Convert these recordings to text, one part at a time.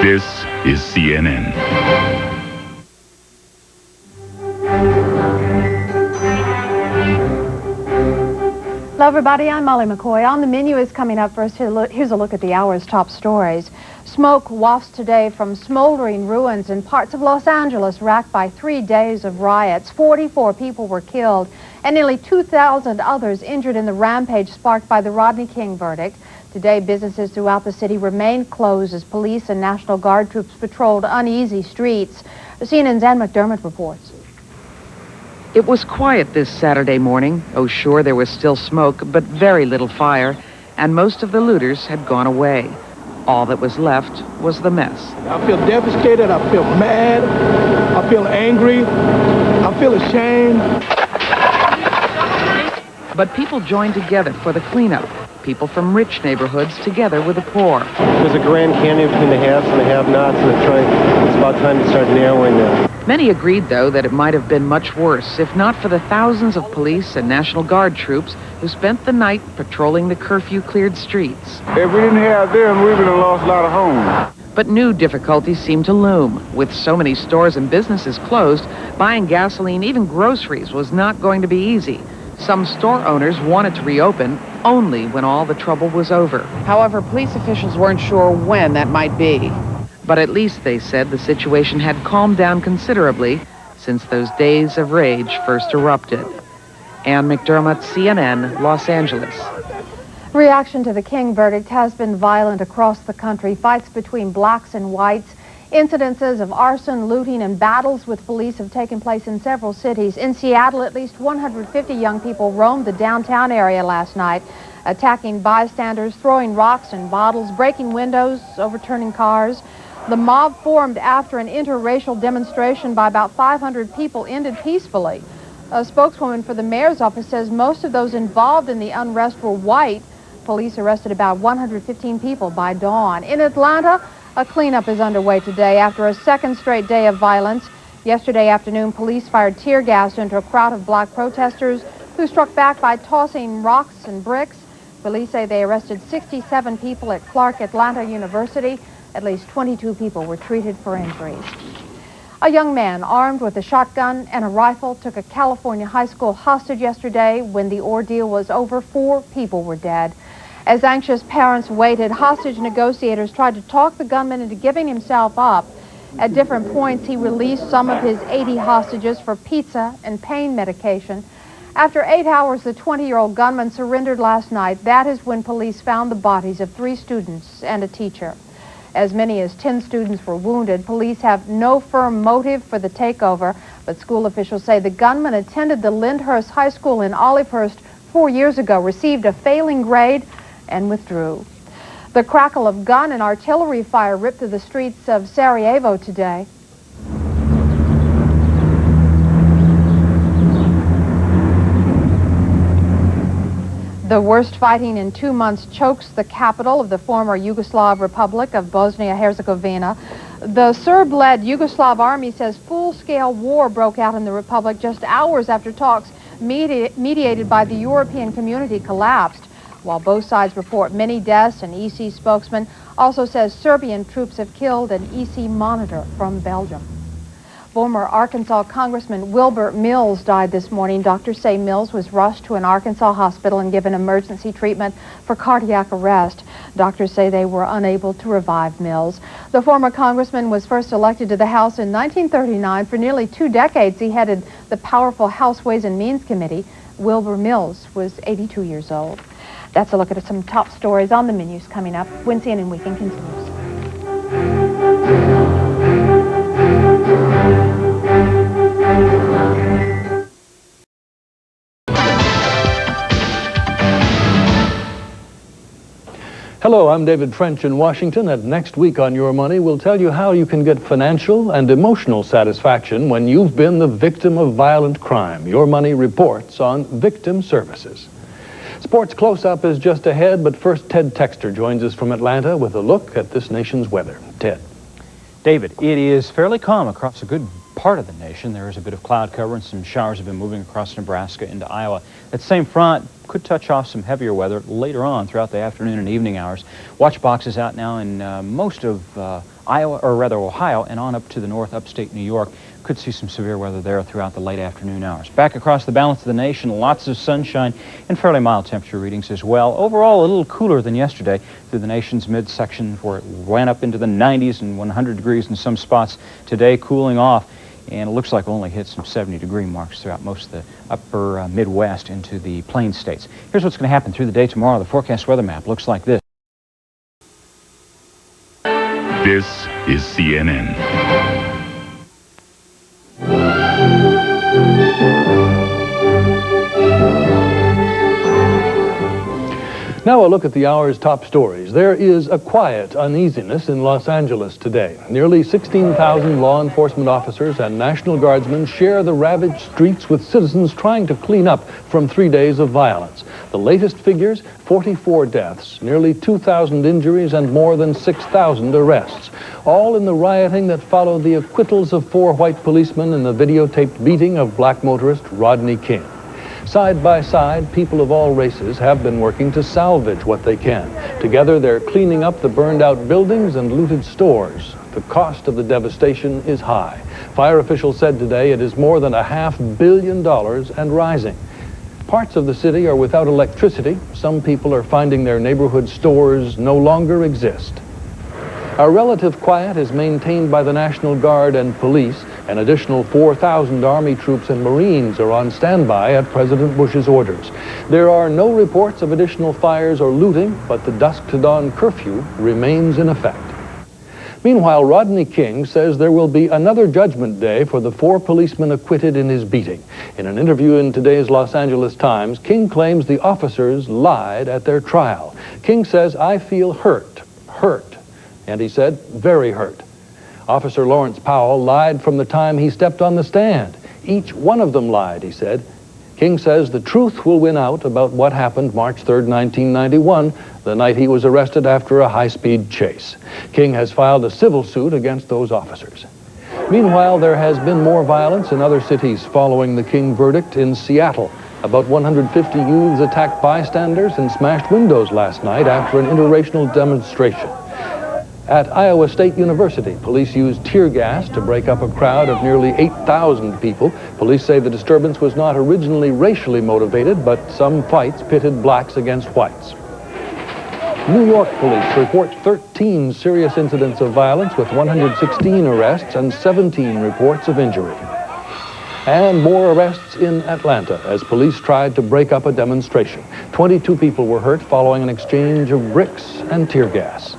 This is CNN. Hello everybody, I'm Molly McCoy. On the menu is coming up first. Here's a look at the hour's top stories. Smoke wafts today from smoldering ruins in parts of Los Angeles racked by 3 days of riots. 44 people were killed and nearly 2,000 others injured in the rampage sparked by the Rodney King verdict. Today, businesses throughout the city remained closed as police and National Guard troops patrolled uneasy streets. CNN's Ann McDermott reports. It was quiet this Saturday morning. Oh, sure, there was still smoke, but very little fire, and most of the looters had gone away. All that was left was the mess. I feel devastated, I feel mad, I feel angry, I feel ashamed. But people joined together for the cleanup. People from rich neighborhoods together with the poor. There's a grand canyon between the haves and the have-nots, and it's about time to start narrowing them. Many agreed, though, that it might have been much worse, if not for the thousands of police and National Guard troops who spent the night patrolling the curfew-cleared streets. If we didn't have them, we would have lost a lot of homes. But new difficulties seemed to loom. With so many stores and businesses closed, buying gasoline, even groceries, was not going to be easy. Some store owners wanted to reopen only when all the trouble was over. However, police officials weren't sure when that might be. But at least, they said, the situation had calmed down considerably since those days of rage first erupted. Ann McDermott, CNN, Los Angeles. Reaction to the King verdict has been violent across the country. Fights between blacks and whites, incidences of arson, looting, and battles with police have taken place in several cities. In Seattle, at least 150 young people roamed the downtown area last night, attacking bystanders, throwing rocks and bottles, breaking windows, overturning cars. The mob formed after an interracial demonstration by about 500 people ended peacefully. A spokeswoman for the mayor's office says most of those involved in the unrest were white. Police arrested about 115 people by dawn. In Atlanta, a cleanup is underway today after a second straight day of violence. Yesterday afternoon, police fired tear gas into a crowd of black protesters who struck back by tossing rocks and bricks. Police say they arrested 67 people at Clark Atlanta University. At least 22 people were treated for injuries. A young man armed with a shotgun and a rifle took a California high school hostage yesterday. When the ordeal was over, 4 people were dead. As anxious parents waited, hostage negotiators tried to talk the gunman into giving himself up. At different points, he released some of his 80 hostages for pizza and pain medication. After 8 hours, the 20-year-old gunman surrendered last night. That is when police found the bodies of 3 students and a teacher. As many as 10 students were wounded. Police have no firm motive for the takeover, but school officials say the gunman attended the Lyndhurst High School in Olivehurst 4 years ago, received a failing grade, and withdrew. The crackle of gun and artillery fire ripped through the streets of Sarajevo today. The worst fighting in 2 months chokes the capital of the former Yugoslav Republic of Bosnia-Herzegovina. The Serb-led Yugoslav army says full-scale war broke out in the republic just hours after talks mediated by the European community collapsed. While both sides report many deaths, an EC spokesman also says Serbian troops have killed an EC monitor from Belgium. Former Arkansas Congressman Wilbur Mills died this morning. Doctors say Mills was rushed to an Arkansas hospital and given emergency treatment for cardiac arrest. Doctors say they were unable to revive Mills. The former congressman was first elected to the House in 1939. For nearly 2 decades, he headed the powerful House Ways and Means Committee. Wilbur Mills was 82 years old. That's a look at some top stories on the menus coming up when CNN Weekend continues. Hello, I'm David French in Washington, and next week on Your Money, we'll tell you how you can get financial and emotional satisfaction when you've been the victim of violent crime. Your Money reports on victim services. Sports Closeup is just ahead, but first Ted Textor joins us from Atlanta with a look at this nation's weather. Ted. David, it is fairly calm across a good part of the nation. There is a bit of cloud cover and some showers have been moving across Nebraska into Iowa. That same front could touch off some heavier weather later on throughout the afternoon and evening hours. Watch boxes out now in most of Ohio and on up to the north upstate New York. Could see some severe weather there throughout the late afternoon hours. Back across the balance of the nation, lots of sunshine and fairly mild temperature readings as well. Overall, a little cooler than yesterday through the nation's midsection, where it went up into the 90s and 100 degrees in some spots. Today, cooling off, and it looks like we'll only hit some 70-degree marks throughout most of the upper Midwest into the Plain States. Here's what's going to happen through the day tomorrow. The forecast weather map looks like this. This is CNN. Now a look at the hour's top stories. There is a quiet uneasiness in Los Angeles today. Nearly 16,000 law enforcement officers and National Guardsmen share the ravaged streets with citizens trying to clean up from 3 days of violence. The latest figures, 44 deaths, nearly 2,000 injuries, and more than 6,000 arrests. All in the rioting that followed the acquittals of 4 white policemen in the videotaped beating of black motorist Rodney King. Side by side, people of all races have been working to salvage what they can. Together, they're cleaning up the burned-out buildings and looted stores. The cost of the devastation is high. Fire officials said today it is more than $500 million and rising. Parts of the city are without electricity. Some people are finding their neighborhood stores no longer exist. A relative quiet is maintained by the National Guard and police. An additional 4,000 Army troops and Marines are on standby at President Bush's orders. There are no reports of additional fires or looting, but the dusk-to-dawn curfew remains in effect. Meanwhile, Rodney King says there will be another judgment day for the 4 policemen acquitted in his beating. In an interview in today's Los Angeles Times, King claims the officers lied at their trial. King says, "I feel hurt. And he said, very hurt." Officer Lawrence Powell lied from the time he stepped on the stand. Each one of them lied, he said. King says the truth will win out about what happened March 3rd, 1991, the night he was arrested after a high-speed chase. King has filed a civil suit against those officers. Meanwhile, there has been more violence in other cities following the King verdict. In Seattle, about 150 youths attacked bystanders and smashed windows last night after an interracial demonstration. At Iowa State University, police used tear gas to break up a crowd of nearly 8,000 people. Police say the disturbance was not originally racially motivated, but some fights pitted blacks against whites. New York police report 13 serious incidents of violence with 116 arrests and 17 reports of injury. And more arrests in Atlanta as police tried to break up a demonstration. 22 people were hurt following an exchange of bricks and tear gas.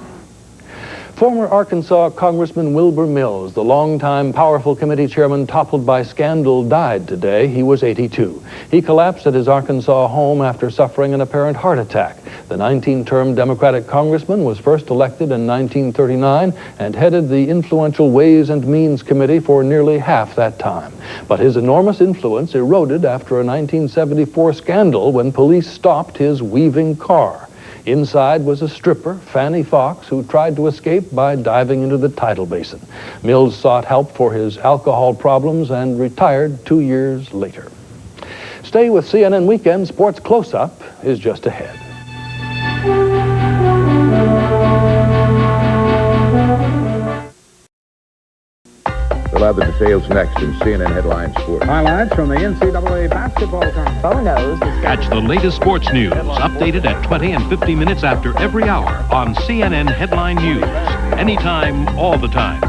Former Arkansas Congressman Wilbur Mills, the longtime Powerful Committee chairman toppled by scandal, died today. He was 82. He collapsed at his Arkansas home after suffering an apparent heart attack. The 19-term Democratic congressman was first elected in 1939 and headed the influential Ways and Means Committee for nearly half that time. But his enormous influence eroded after a 1974 scandal when police stopped his weaving car. Inside was a stripper, Fanny Fox, who tried to escape by diving into the tidal basin. Mills sought help for his alcohol problems and retired 2 years later. Stay with CNN Weekend. Sports Closeup is just ahead. We'll have the details next in CNN Headline Sports. Highlights from the NCAA basketball tournament. Catch the latest sports news, updated at 20 and 50 minutes after every hour on CNN Headline News. Anytime, all the time.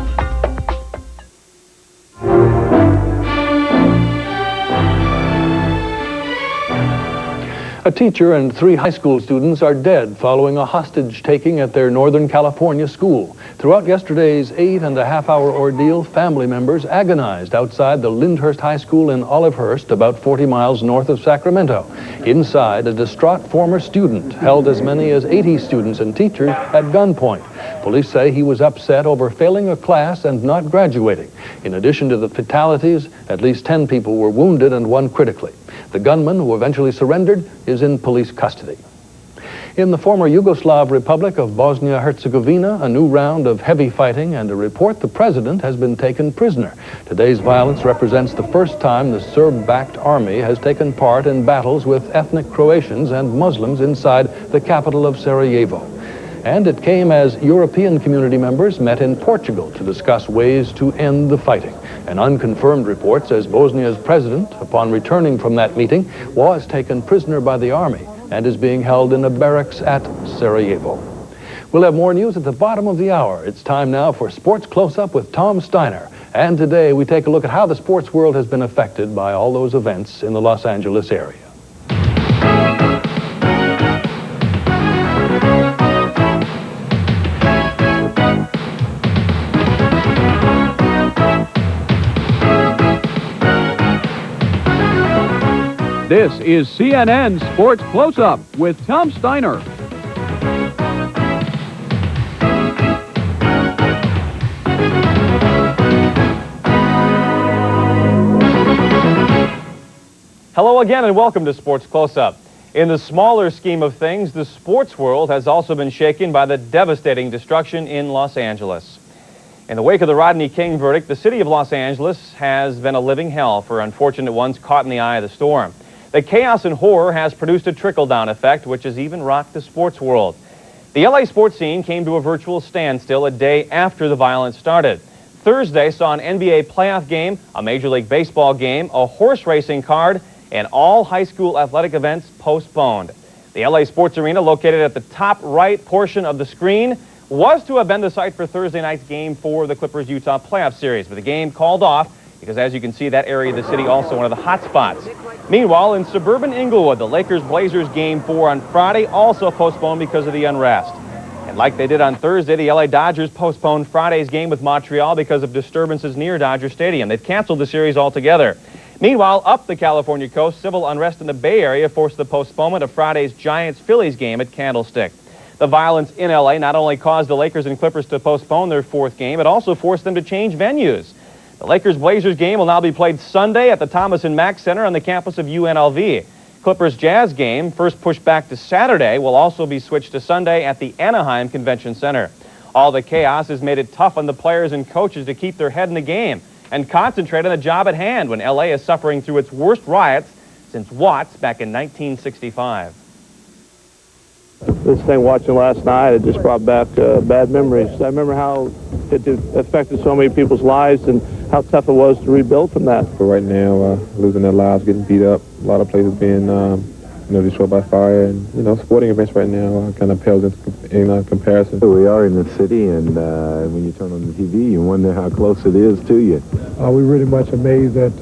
A teacher and 3 high school students are dead following a hostage-taking at their Northern California school. Throughout yesterday's 8.5-hour ordeal, family members agonized outside the Lyndhurst High School in Olivehurst, about 40 miles north of Sacramento. Inside, a distraught former student held as many as 80 students and teachers at gunpoint. Police say he was upset over failing a class and not graduating. In addition to the fatalities, at least 10 people were wounded and 1 critically. The gunman, who eventually surrendered, is in police custody. In the former Yugoslav Republic of Bosnia-Herzegovina, a new round of heavy fighting and a report the president has been taken prisoner. Today's violence represents the first time the Serb-backed army has taken part in battles with ethnic Croatians and Muslims inside the capital of Sarajevo. And it came as European community members met in Portugal to discuss ways to end the fighting. An unconfirmed report says Bosnia's president, upon returning from that meeting, was taken prisoner by the army and is being held in a barracks at Sarajevo. We'll have more news at the bottom of the hour. It's time now for Sports Close-Up with Tom Stinar. And today we take a look at how the sports world has been affected by all those events in the Los Angeles area. This is CNN Sports Closeup with Tom Stinar. Hello again and welcome to Sports Closeup. In the smaller scheme of things, the sports world has also been shaken by the devastating destruction in Los Angeles. In the wake of the Rodney King verdict, the city of Los Angeles has been a living hell for unfortunate ones caught in the eye of the storm. The chaos and horror has produced a trickle-down effect, which has even rocked the sports world. The LA sports scene came to a virtual standstill a day after the violence started. Thursday saw an NBA playoff game, a Major League Baseball game, a horse racing card, and all high school athletic events postponed. The LA Sports Arena, located at the top right portion of the screen, was to have been the site for Thursday night's Game 4 of the Clippers-Utah playoff series, but the game called off because, as you can see, that area of the city also one of the hot spots. Meanwhile, in suburban Inglewood, the Lakers-Blazers Game 4 on Friday also postponed because of the unrest. And like they did on Thursday, the LA Dodgers postponed Friday's game with Montreal because of disturbances near Dodger Stadium. They've canceled the series altogether. Meanwhile, up the California coast, civil unrest in the Bay Area forced the postponement of Friday's Giants-Phillies game at Candlestick. The violence in LA not only caused the Lakers and Clippers to postpone their fourth game, it also forced them to change venues. The Lakers-Blazers game will now be played Sunday at the Thomas & Mack Center on the campus of UNLV. Clippers-Jazz game, first pushed back to Saturday, will also be switched to Sunday at the Anaheim Convention Center. All the chaos has made it tough on the players and coaches to keep their head in the game and concentrate on the job at hand when LA is suffering through its worst riots since Watts back in 1965. This thing watching last night, it just brought back bad memories. I remember how it affected so many people's lives and how tough it was to rebuild from that. For right now, losing their lives, getting beat up, a lot of places being destroyed by fire, and sporting events right now kind of pales in comparison. We are in the city, and when you turn on the TV, you wonder how close it is to you. We're really much amazed at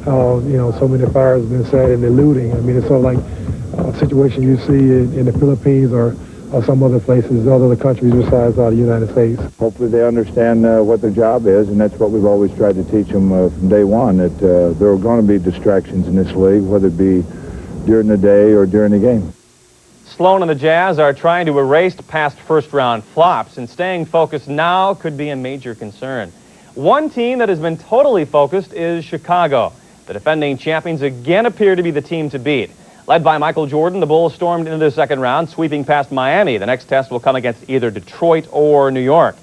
how so many fires have been set and the looting. I mean, it's sort of like a situation you see in the Philippines or some other places, other countries besides the United States. Hopefully they understand what their job is, and that's what we've always tried to teach them from day one, that there are going to be distractions in this league, whether it be during the day or during the game. Sloan and the Jazz are trying to erase past first-round flops, and staying focused now could be a major concern. One team that has been totally focused is Chicago. The defending champions again appear to be the team to beat. Led by Michael Jordan, the Bulls stormed into the second round, sweeping past Miami. The next test will come against either Detroit or New York.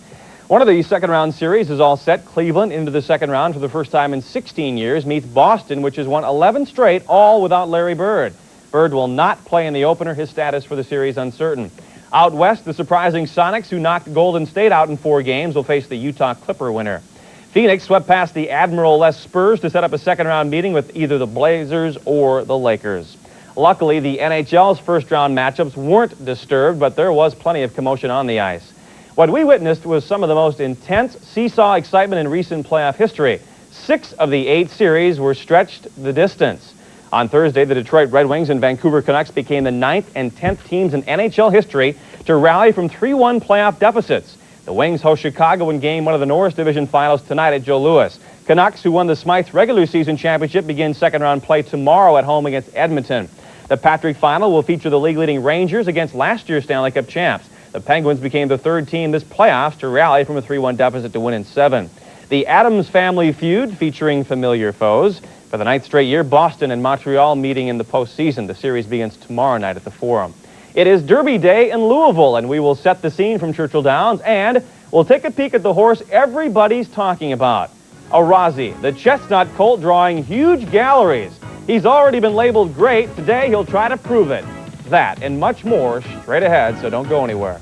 One of the second-round series is all set. Cleveland, into the second round for the first time in 16 years, meets Boston, which has won 11 straight, all without Larry Bird. Bird will not play in the opener. His status for the series uncertain. Out west, the surprising Sonics, who knocked Golden State out in 4 games, will face the Utah Clipper winner. Phoenix swept past the Admiral-less Spurs to set up a second-round meeting with either the Blazers or the Lakers. Luckily, the NHL's first-round matchups weren't disturbed, but there was plenty of commotion on the ice. What we witnessed was some of the most intense seesaw excitement in recent playoff history. 6 of the 8 series were stretched the distance. On Thursday, the Detroit Red Wings and Vancouver Canucks became the 9th and 10th teams in NHL history to rally from 3-1 playoff deficits. The Wings host Chicago in Game 1 of the Norris Division Finals tonight at Joe Louis. Canucks, who won the Smythe regular season championship, begin second-round play tomorrow at home against Edmonton. The Patrick Final will feature the league-leading Rangers against last year's Stanley Cup champs. The Penguins became the 3rd team this playoffs to rally from a 3-1 deficit to win in 7. The Addams Family feud featuring familiar foes. For the 9th straight year, Boston and Montreal meeting in the postseason. The series begins tomorrow night at the Forum. It is Derby Day in Louisville, and we will set the scene from Churchill Downs, and we'll take a peek at the horse everybody's talking about. Arazi, the chestnut colt drawing huge galleries. He's already been labeled great. Today he'll try to prove it. That and much more straight ahead, so don't go anywhere.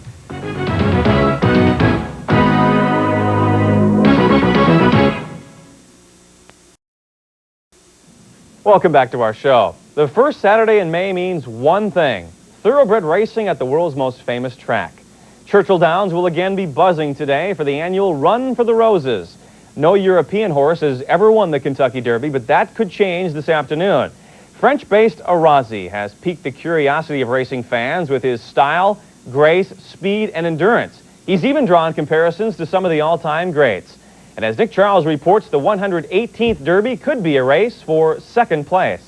Welcome back to our show. The first Saturday in May means one thing: thoroughbred racing at the world's most famous track. Churchill Downs will again be buzzing today for the annual Run for the Roses. No European horse has ever won the Kentucky Derby, but that could change this afternoon. French-based Arazi has piqued the curiosity of racing fans with his style, grace, speed, and endurance. He's even drawn comparisons to some of the all-time greats. And as Nick Charles reports, the 118th Derby could be a race for second place.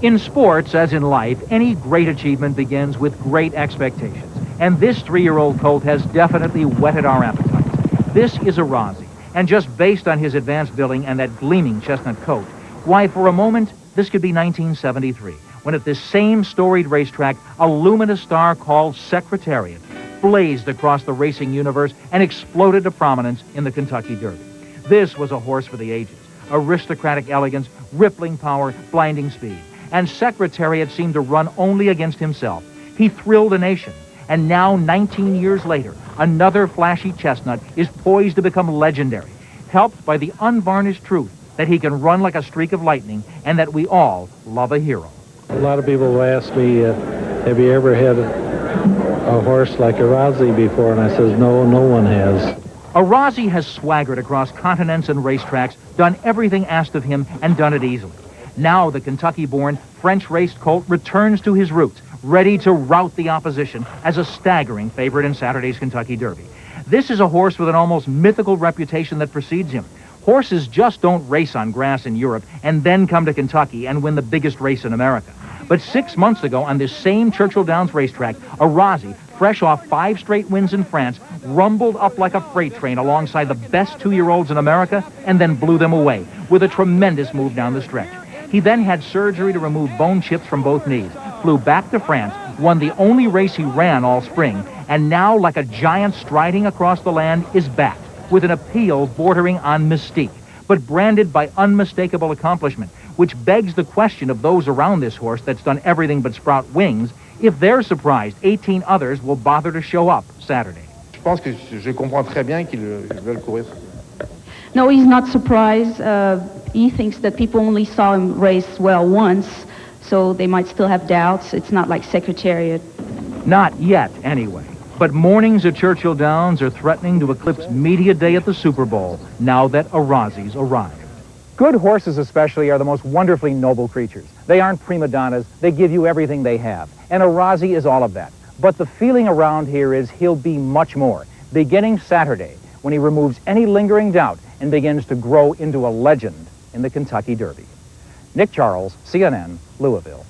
In sports, as in life, any great achievement begins with great expectations. And this 3-year-old colt has definitely whetted our appetites. This is Arazi, and just based on his advanced billing and that gleaming chestnut coat, why, for a moment, this could be 1973, when at this same storied racetrack, a luminous star called Secretariat blazed across the racing universe and exploded to prominence in the Kentucky Derby. This was a horse for the ages: aristocratic elegance, rippling power, blinding speed. And Secretariat seemed to run only against himself. He thrilled a nation. And now, 19 years later, another flashy chestnut is poised to become legendary, helped by the unvarnished truth that he can run like a streak of lightning and that we all love a hero. A lot of people will ask me, have you ever had a horse like Arazi before? And I says, no, no one has. Arazi has swaggered across continents and racetracks, done everything asked of him, and done it easily. Now the Kentucky-born, French-raced colt returns to his roots, ready to rout the opposition as a staggering favorite in Saturday's Kentucky Derby. This is a horse with an almost mythical reputation that precedes him. Horses just don't race on grass in Europe and then come to Kentucky and win the biggest race in America. But 6 months ago, on this same Churchill Downs racetrack, Arazi, fresh off 5 straight wins in France, rumbled up like a freight train alongside the best 2-year-olds in America and then blew them away with a tremendous move down the stretch. He then had surgery to remove bone chips from both knees, flew back to France, won the only race he ran all spring, and now, like a giant striding across the land, is back with an appeal bordering on mystique, but branded by unmistakable accomplishment, which begs the question of those around this horse that's done everything but sprout wings, if they're surprised 18 others will bother to show up Saturday. Je comprends très bien qu'ils veulent courir. No, he's not surprised. He thinks that people only saw him race well once, so they might still have doubts. It's not like Secretariat. Not yet, anyway. But mornings at Churchill Downs are threatening to eclipse media day at the Super Bowl, now that Arazi's arrived. Good horses especially are the most wonderfully noble creatures. They aren't prima donnas. They give you everything they have. And Arazi is all of that. But the feeling around here is he'll be much more, beginning Saturday, when he removes any lingering doubt and begins to grow into a legend in the Kentucky Derby. Nick Charles, CNN, Louisville.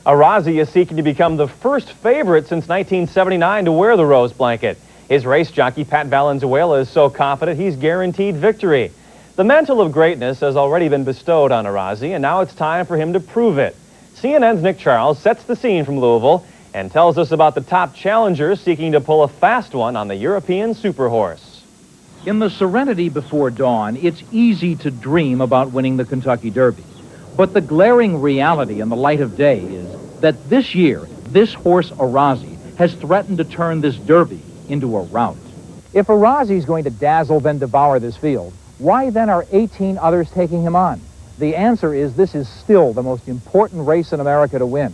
Arazi is seeking to become the first favorite since 1979 to wear the rose blanket. His race jockey, Pat Valenzuela, is so confident he's guaranteed victory. The mantle of greatness has already been bestowed on Arazi, and now it's time for him to prove it. CNN's Nick Charles sets the scene from Louisville and tells us about the top challengers seeking to pull a fast one on the European super horse. In the serenity before dawn, it's easy to dream about winning the Kentucky Derby. But the glaring reality in the light of day is that this year, this horse Arazi has threatened to turn this Derby into a rout. If Arazi's going to dazzle then devour this field, why then are 18 others taking him on? The answer is this is still the most important race in America to win.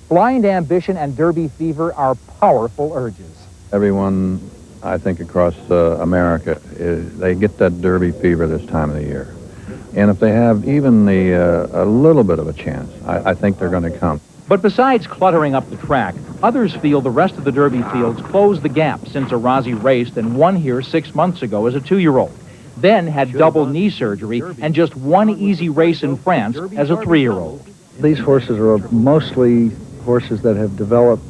Blind ambition and Derby fever are powerful urges. Everyone, I think, across America, they get that Derby fever this time of the year. And if they have even a little bit of a chance, I think they're going to come. But besides cluttering up the track, others feel the rest of the Derby fields closed the gap since Arazi raced and won here 6 months ago as a 2-year-old. Then had double knee surgery and just one easy race in France as a 3-year-old. These horses are mostly horses that have developed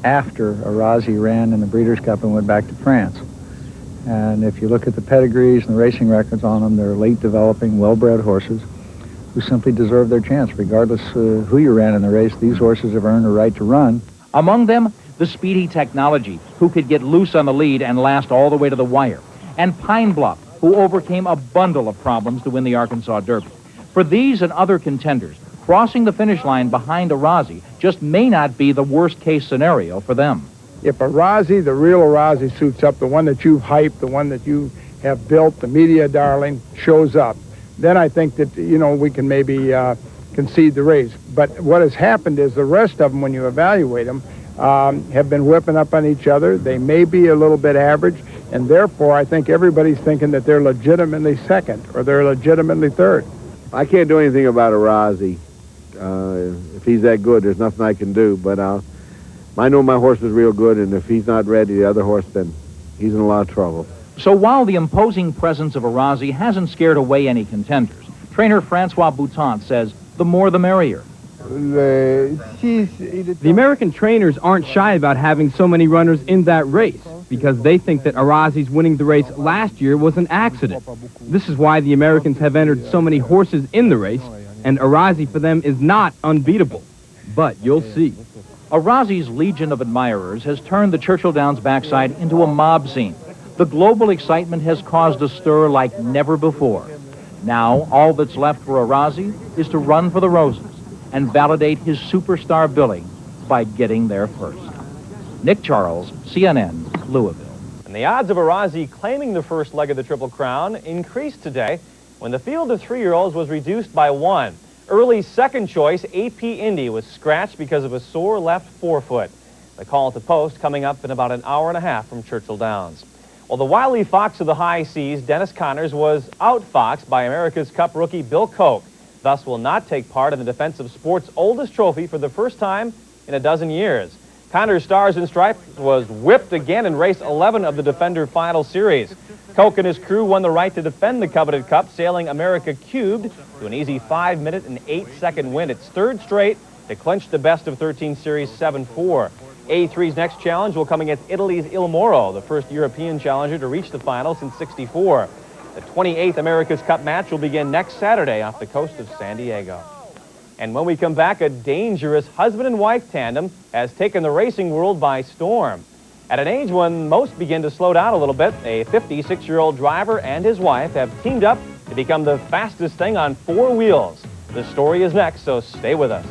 after Arazi ran in the Breeders' Cup and went back to France. And if you look at the pedigrees and the racing records on them, they're late developing, well-bred horses. who simply deserve their chance. Regardless who you ran in the race, these horses have earned a right to run. Among them, the Speedy Technology, who could get loose on the lead and last all the way to the wire, and Pine Bluff, who overcame a bundle of problems to win the Arkansas Derby. For these and other contenders, crossing the finish line behind a Rossi just may not be the worst-case scenario for them. If a Rossi, the real Rossi, suits up, the one that you've hyped, the one that you have built, the media darling, shows up, then I think that, you know, we can maybe concede the race. But what has happened is the rest of them, when you evaluate them, have been whipping up on each other. They may be a little bit average, and therefore I think everybody's thinking that they're legitimately second or they're legitimately third. I can't do anything about a Rossi. If he's that good, there's nothing I can do. But I know my horse is real good, and if he's not ready, the other horse, then he's in a lot of trouble. So while the imposing presence of a Rossi hasn't scared away any contenders, trainer Francois Boutant says the more the merrier. The American trainers aren't shy about having so many runners in that race because they think that Arazi's winning the race last year was an accident. This is why the Americans have entered so many horses in the race, and Arazi for them is not unbeatable. But you'll see. Arazi's legion of admirers has turned the Churchill Downs backside into a mob scene. The global excitement has caused a stir like never before. Now, all that's left for Arazi is to run for the roses and validate his superstar billing by getting there first. Nick Charles, CNN, Louisville. And the odds of Arazi claiming the first leg of the Triple Crown increased today when the field of 3-year-olds was reduced by 1. Early second choice, AP Indy, was scratched because of a sore left forefoot. The call at the post coming up in about an hour and a half from Churchill Downs. Well, the wily fox of the high seas, Dennis Connors, was outfoxed by America's Cup rookie Bill Koch, thus will not take part in the defense of sport's oldest trophy for the first time in a dozen years. Connors' Stars and Stripes was whipped again in race 11 of the Defender Final Series. Koch and his crew won the right to defend the coveted cup, sailing America Cubed to an easy 5-minute and 8-second win, its third straight, to clinch the best of 13 Series 7-4. A3's next challenge will come against Italy's Il Moro, the first European challenger to reach the final since '64. The 28th America's Cup match will begin next Saturday off the coast of San Diego. And when we come back, a dangerous husband and wife tandem has taken the racing world by storm. At an age when most begin to slow down a little bit, a 56-year-old driver and his wife have teamed up to become the fastest thing on 4 wheels. The story is next, so stay with us.